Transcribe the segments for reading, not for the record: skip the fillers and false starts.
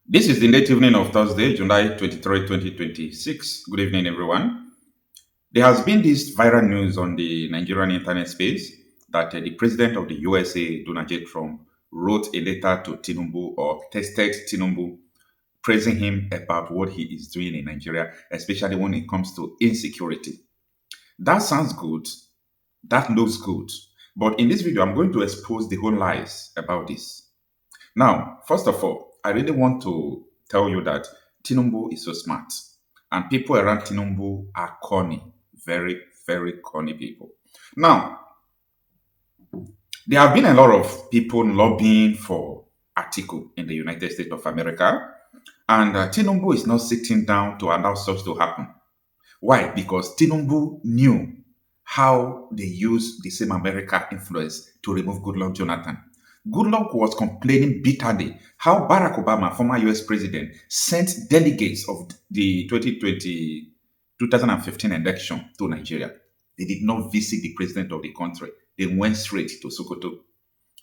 This is the late evening of Thursday, July 23, 2026. Good evening, everyone. There has been this viral news on the Nigerian internet space that the president of the USA, Donald J. Trump, wrote a letter to Tinubu or tested Tinubu, praising him about what he is doing in Nigeria, especially when it comes to insecurity. That sounds good. That looks good. But in this video, I'm going to expose the whole lies about this. Now, first of all, I really want to tell you that Tinubu is so smart, and people around Tinubu are corny, very, very corny people. Now, there have been a lot of people lobbying for article in the United States of America, and Tinubu is not sitting down to allow such to happen. Why? Because Tinubu knew how they use the same America influence to remove Goodluck Jonathan. Goodluck was complaining bitterly how Barack Obama, former US president, sent delegates of the 2015 election to Nigeria. They did not visit the president of the country. They went straight to Sokoto.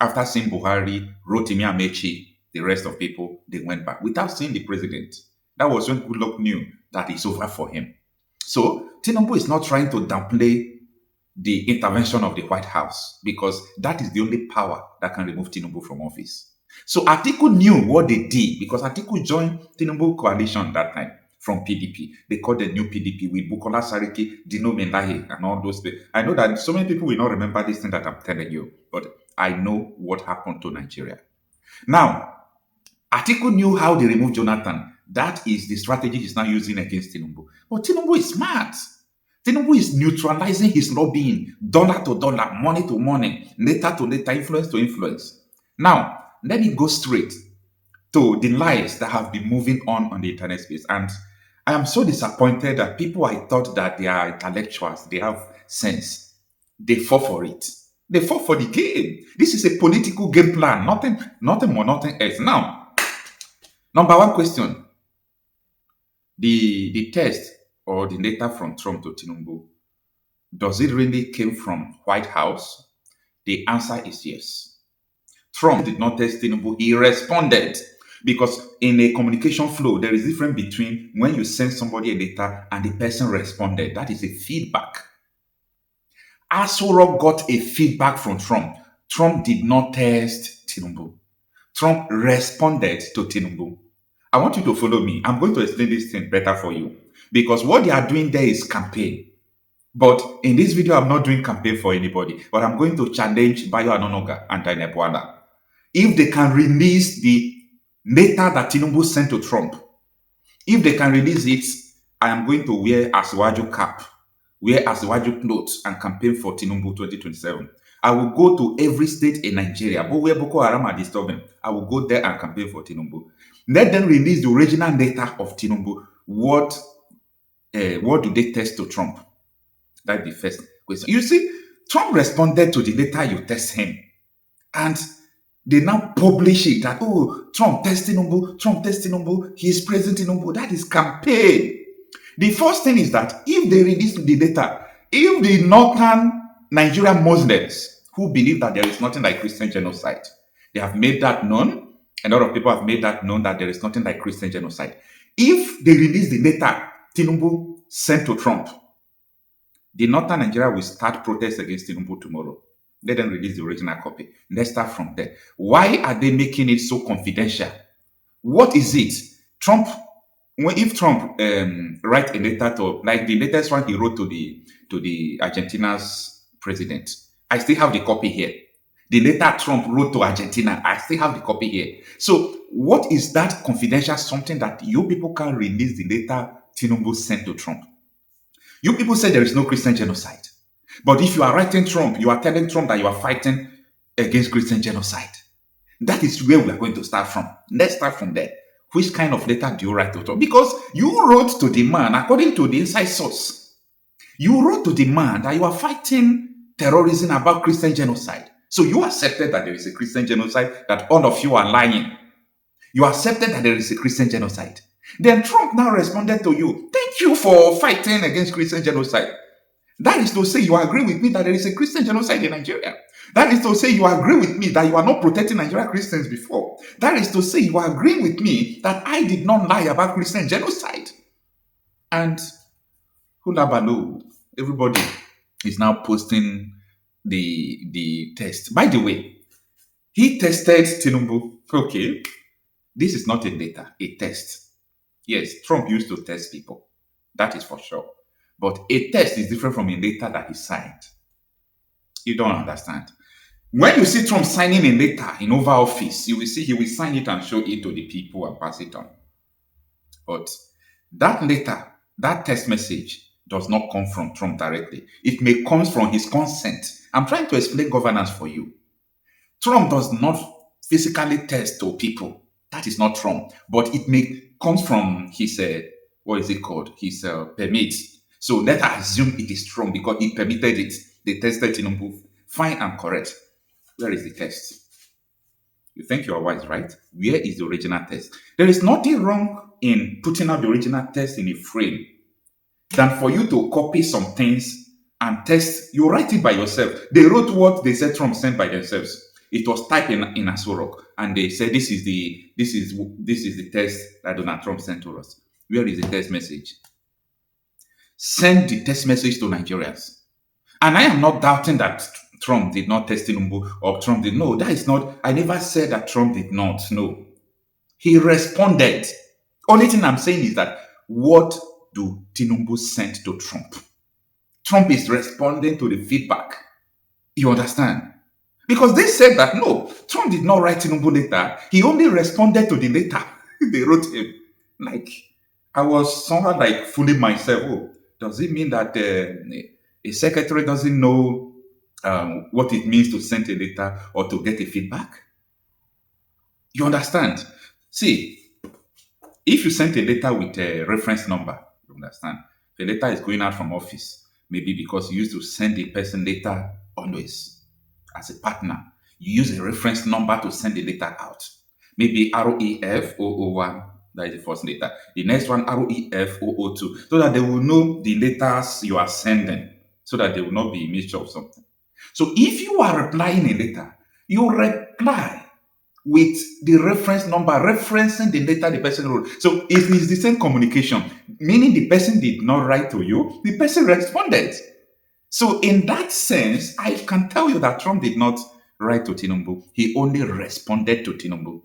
After seeing Buhari, Rotimi Amechi, the rest of people, they went back without seeing the president. That was when Goodluck knew that it's over for him. So Tinubu is not trying to downplay the intervention of the White House because that is the only power that can remove Tinubu from office. So Atiku knew what they did because Atiku joined Tinubu coalition that time from PDP. They called the new PDP with Bukola Sariki, Dino Mendahe, and all those people. I know that so many people will not remember this thing that I'm telling you, but I know what happened to Nigeria. Now, Atiku knew how they removed Jonathan. That is the strategy he's now using against Tinubu. But Tinubu is smart. Tinubu is neutralizing his lobbying, dollar to dollar, money to money, letter to letter, influence to influence. Now, let me go straight to the lies that have been moving on the internet space. And I am so disappointed that people I thought that they are intellectuals, they have sense, they fall for it. They fall for the game. This is a political game plan, nothing more, nothing else. Now, number one question: the test or the letter from Trump to Tinubu, does it really came from White House? The answer is yes. Trump did not test Tinubu, he responded. Because in a communication flow, there is a difference between when you send somebody a letter and the person responded. That is a feedback. Asoro got a feedback from Trump. Trump did not test Tinubu. Trump responded to Tinubu. I want you to follow me. I'm going to explain this thing better for you. Because what they are doing there is campaign. But in this video, I'm not doing campaign for anybody. But I'm going to challenge Bayo Anonoga and Tainebwala. If they can release the letter that Tinubu sent to Trump, if they can release it, I am going to wear Asiwaju cap, wear Asiwaju clothes, and campaign for Tinubu 2027. I will go to every state in Nigeria, but where Boko Haram are disturbing, I will go there and campaign for Tinubu. Let them release the original letter of Tinubu. What do they test to Trump? That's the first question. You see, Trump responded to the letter you test him. And they now publish it that, oh, Trump test Tinubu, he is praising Tinubu. That is campaign. The first thing is that if they release the letter, if the northern Nigerian Muslims who believe that there is nothing like Christian genocide, they have made that known. A lot of people have made that known that there is nothing like Christian genocide. If they release the letter Tinubu sent to Trump, the northern Nigeria will start protests against Tinubu tomorrow. Let them release the original copy. Let's start from there. Why are they making it so confidential? What is it? If Trump write a letter to, like the latest one he wrote to the Argentina's president, I still have the copy here. The letter Trump wrote to Argentina, I still have the copy here. So what is that confidential something that you people can release the letter Tinubu sent to Trump? You people say there is no Christian genocide. But if you are writing Trump, you are telling Trump that you are fighting against Christian genocide. That is where we are going to start from. Let's start from there. Which kind of letter do you write to Trump? Because you wrote to the man, according to the inside source, you wrote to the man that you are fighting terrorism about Christian genocide. So you accepted that there is a Christian genocide, that all of you are lying. You accepted that there is a Christian genocide. Then Trump now responded to you, thank you for fighting against Christian genocide. That is to say, you agree with me that there is a Christian genocide in Nigeria. That is to say, you agree with me that you are not protecting Nigerian Christians before. That is to say, you agree with me that I did not lie about Christian genocide. And hula baloo, everybody is now posting the test. By the way, he tested Tinubu. Okay, this is not a data, a test. Yes, Trump used to test people. That is for sure. But a test is different from a letter that he signed. You don't understand. When you see Trump signing a letter in Oval Office, you will see he will sign it and show it to the people and pass it on. But that letter, that text message does not come from Trump directly. It may come from his consent. I'm trying to explain governance for you. Trump does not physically test to people. That is not Trump. But it may comes from his what is it called? His permit. So let us assume it is Trump because he permitted it. They tested Tinubu. Fine and correct. Where is the test? You think you are wise, right? Where is the original test? There is nothing wrong in putting out the original test in a frame than for you to copy some things and test. You write it by yourself. They wrote what they said Trump sent by themselves. It was typed in Asorok, and they said this is the test that Donald Trump sent to us. Where is the test message? Send the test message to Nigerians. And I am not doubting that Trump did not test Tinubu or Trump did. No, that is not. I never said that Trump did not. No. He responded. Only thing I'm saying is that what do Tinubu send to Trump? Trump is responding to the feedback. You understand? Because they said that no, Trump did not write Tinubu letter. He only responded to the letter they wrote him. Like, I was somehow like fooling myself. Oh, does it mean that a secretary doesn't know what it means to send a letter or to get a feedback? You understand? See, if you send a letter with a reference number, you understand? The letter is going out from office, maybe because you used to send a person letter always as a partner. You use a reference number to send the letter out. Maybe ROEF 001, that is the first letter. The next one, ROEF 002, so that they will know the letters you are sending, so that there will not be a mixture of something. So if you are replying a letter, you reply with the reference number, referencing the letter the person wrote. So it is the same communication, meaning the person did not write to you, the person responded. So in that sense, I can tell you that Trump did not write to Tinubu. He only responded to Tinubu.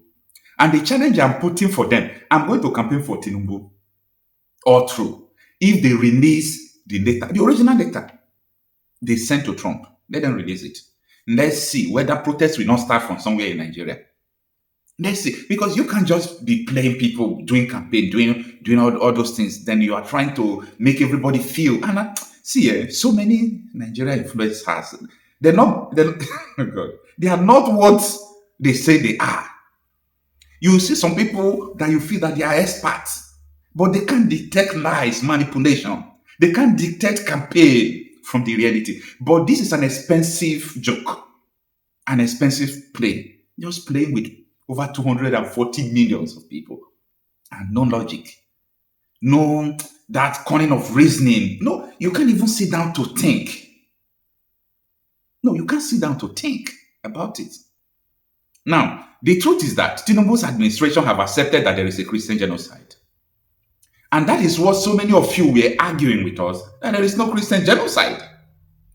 And the challenge I'm putting for them, I'm going to campaign for Tinubu all through. If they release the letter, the original letter they sent to Trump, let them release it. Let's see whether protests will not start from somewhere in Nigeria. Let's see, because you can't just be playing people, doing campaign, doing all those things. Then you are trying to make everybody feel. And see, so many Nigerian influencers, oh God, they are not what they say they are. You see some people that you feel that they are experts, but they can't detect lies, manipulation. They can't detect campaign from the reality. But this is an expensive joke, an expensive play. Just playing with over 240 millions of people and no logic, no that cunning of reasoning. No, you can't even sit down to think. No, you can't sit down to think about it. Now, the truth is that Tinubu's administration have accepted that there is a Christian genocide. And that is what so many of you were arguing with us, that there is no Christian genocide.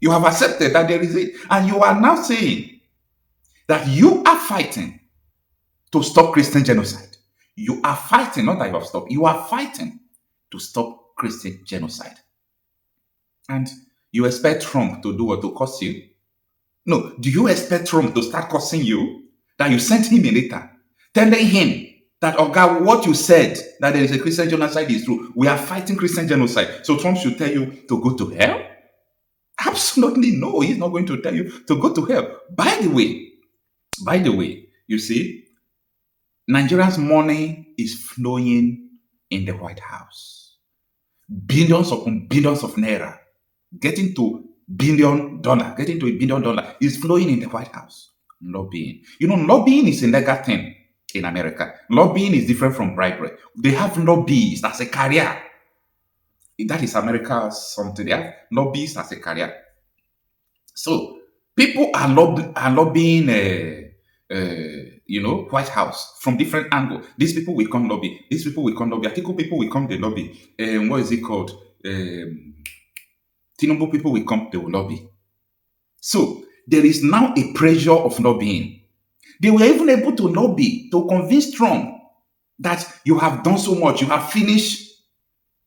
You have accepted that there is it. And you are now saying that you are fighting to stop Christian genocide. You are fighting, not that you have stopped, you are fighting to stop Christian genocide. And you expect Trump to do what? To curse you? No. Do you expect Trump to start cursing you? That you sent him a letter telling him that, oh God, what you said, that there is a Christian genocide is true. We are fighting Christian genocide. So Trump should tell you to go to hell? Absolutely no. He's not going to tell you to go to hell. By the way, you see, Nigeria's money is flowing in the White House. Billions upon billions of naira, getting to $1 billion is flowing in the White House. Lobbying. You know, lobbying is a legal thing in America. Lobbying is different from bribery. They have lobbyists as a career. That is America's something. They have lobbyists as a career. So people are, lobbying, White House from different angles. These people will come lobby. These people will come lobby. Atiku people will come the lobby. What is it called? Tinubu people will come, they will lobby. So there is now a pressure of lobbying. They were even able to lobby to convince Trump that you have done so much. You have finished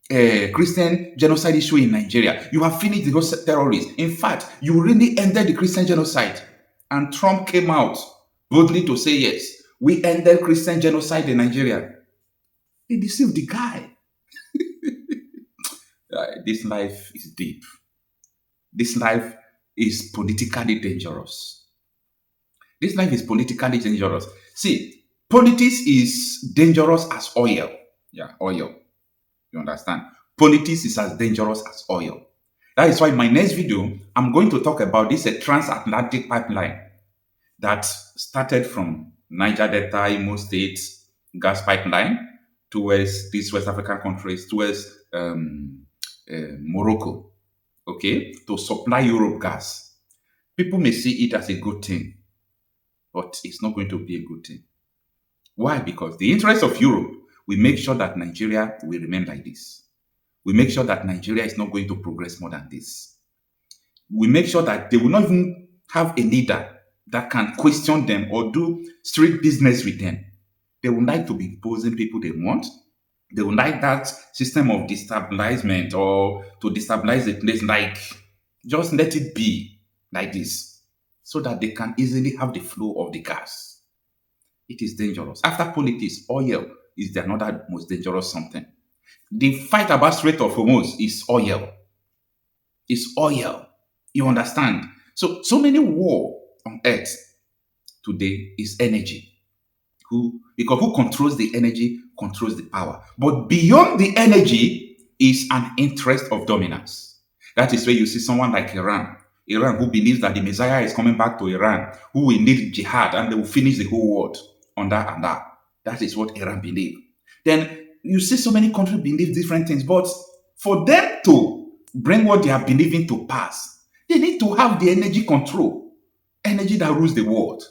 Christian genocide issue in Nigeria. You have finished the terrorists. In fact, you really ended the Christian genocide. And Trump came out boldly to say, yes, we ended Christian genocide in Nigeria. They deceived the guy. This life is deep. This life is politically dangerous. This life is politically dangerous. See, politics is dangerous as oil. Yeah, oil. You understand? Politics is as dangerous as oil. That is why in my next video, I'm going to talk about this transatlantic pipeline that started from Niger Delta, Imo State, gas pipeline towards these West African countries, towards Morocco, okay, to supply Europe gas. People may see it as a good thing, but it's not going to be a good thing. Why? Because the interest of Europe, we make sure that Nigeria will remain like this. We make sure that Nigeria is not going to progress more than this. We make sure that they will not even have a leader that can question them or do strict business with them. They would like to be imposing people they want. They would like that system of destabilization or to destabilize the place, like just let it be like this so that they can easily have the flow of the gas. It is dangerous. After politics, oil is the another most dangerous something. The fight about Strait of Hormuz is oil. It's oil. You understand? So many war on earth today is energy. Because who controls the energy controls the power. But beyond the energy is an interest of dominance. That is where you see someone like Iran. Iran who believes that the Messiah is coming back to Iran, who will lead jihad and they will finish the whole world on that and that. That is what Iran believes. Then you see so many countries believe different things, but for them to bring what they are believing to pass, they need to have the energy control, energy that rules the world.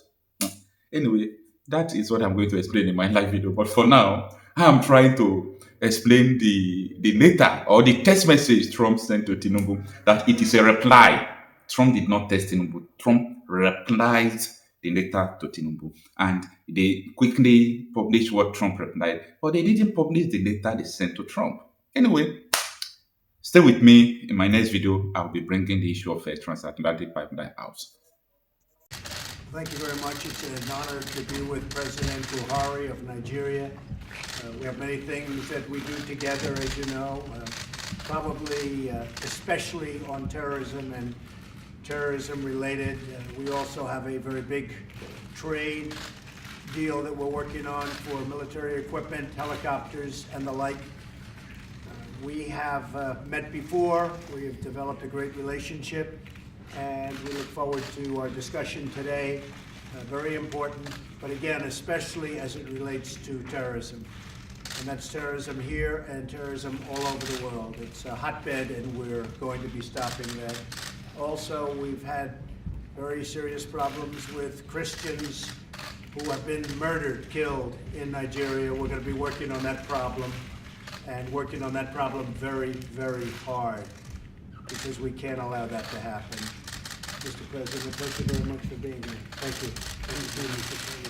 Anyway, that is what I'm going to explain in my live video. But for now, I'm trying to explain the letter or the text message Trump sent to Tinubu, that it is a reply. Trump did not text Tinubu. Trump replied the letter to Tinubu. And they quickly published what Trump replied, but they didn't publish the letter they sent to Trump. Anyway, stay with me. In my next video, I'll be bringing the issue of a transatlantic pipeline out. Thank you very much. It's an honor to be with President Buhari of Nigeria. We have many things that we do together, as you know, probably especially on terrorism and terrorism related. We also have a very big trade deal that we're working on for military equipment, helicopters, and the like. We have met before. We have developed a great relationship, and we look forward to our discussion today. Very important, but again, especially as it relates to terrorism. And that's terrorism here and terrorism all over the world. It's a hotbed, and we're going to be stopping that. Also, we've had very serious problems with Christians who have been murdered, killed in Nigeria. We're going to be working on that problem, and working on that problem very, very hard, because we can't allow that to happen. Mr. President, thank you very much for being here. Thank you. Thank you, Mr. President.